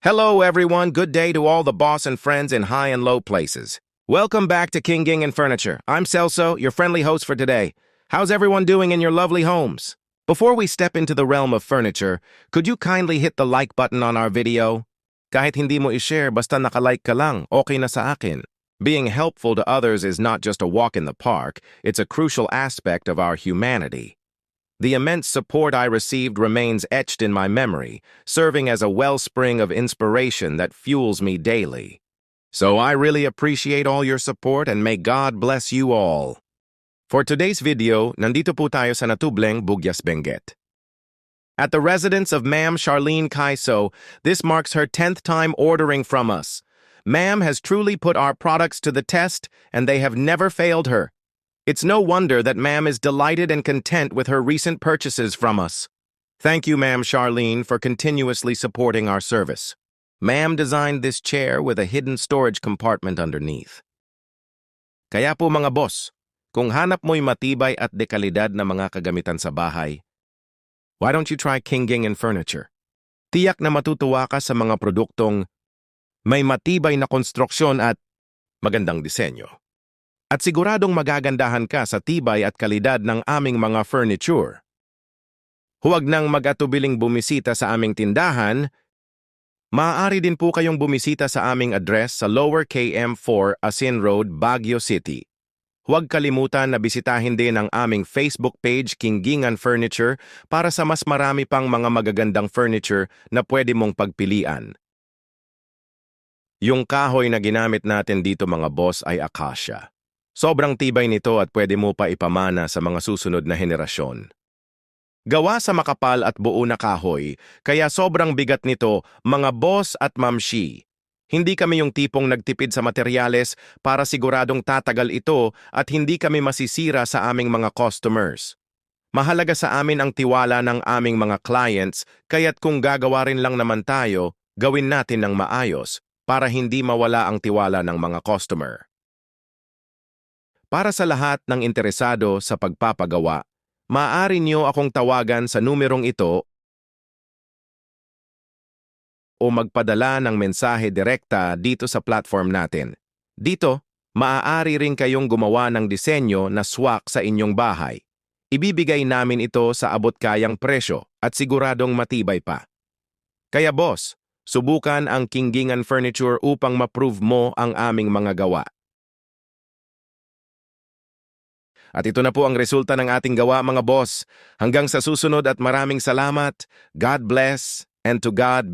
Hello, everyone. Good day to all the boss and friends in high and low places. Welcome back to King Ging and Furniture. I'm Celso, your friendly host for today. How's everyone doing in your lovely homes? Before we step into the realm of furniture, could you kindly hit the like button on our video? Kahit hindi mo i-share, basta nakalike ka lang, okay na sa akin. Being helpful to others is not just a walk in the park, it's a crucial aspect of our humanity. The immense support I received remains etched in my memory, serving as a wellspring of inspiration that fuels me daily. So I really appreciate all your support and may God bless you all. For today's video, nandito po tayo sa Natubleng, Bugyas, Benguet. At the residence of Ma'am Charlene Kaiso, this marks her 10th time ordering from us. Ma'am has truly put our products to the test, and they have never failed her. It's no wonder that Ma'am is delighted and content with her recent purchases from us. Thank you, Ma'am Charlene, for continuously supporting our service. Ma'am designed this chair with a hidden storage compartment underneath. Kaya po mga boss, kung hanap mo'y matibay at dekalidad na mga kagamitan sa bahay, why don't you try King Ging and Furniture? Tiyak na matutuwa ka sa mga produktong may matibay na konstruksyon at magandang disenyo. At siguradong magagandahan ka sa tibay at kalidad ng aming mga furniture. Huwag nang mag-atubiling bumisita sa aming tindahan. Maaari din po kayong bumisita sa aming address sa Lower KM4 Asin Road, Baguio City. Huwag kalimutan na bisitahin din ang aming Facebook page King Ging and Furniture para sa mas marami pang mga magagandang furniture na pwede mong pagpilian. Yung kahoy na ginamit natin dito mga boss ay acacia. Sobrang tibay nito at pwede mo pa ipamana sa mga susunod na henerasyon. Gawa sa makapal at buo na kahoy, kaya sobrang bigat nito, mga boss at mamshi. Hindi kami yung tipong nagtipid sa materyales para siguradong tatagal ito at hindi kami masisira sa aming mga customers. Mahalaga sa amin ang tiwala ng aming mga clients, kaya't kung gagawa rin lang naman tayo, gawin natin ng maayos para hindi mawala ang tiwala ng mga customer. Para sa lahat ng interesado sa pagpapagawa, maaari niyo akong tawagan sa numerong ito o magpadala ng mensahe direkta dito sa platform natin. Dito, maaari rin kayong gumawa ng disenyo na swak sa inyong bahay. Ibibigay namin ito sa abot-kayang presyo at siguradong matibay pa. Kaya boss, subukan ang King Ging and Furniture upang ma-prove mo ang aming mga gawa. At ito na po ang resulta ng ating gawa mga boss. Hanggang sa susunod at maraming salamat. God bless and to God be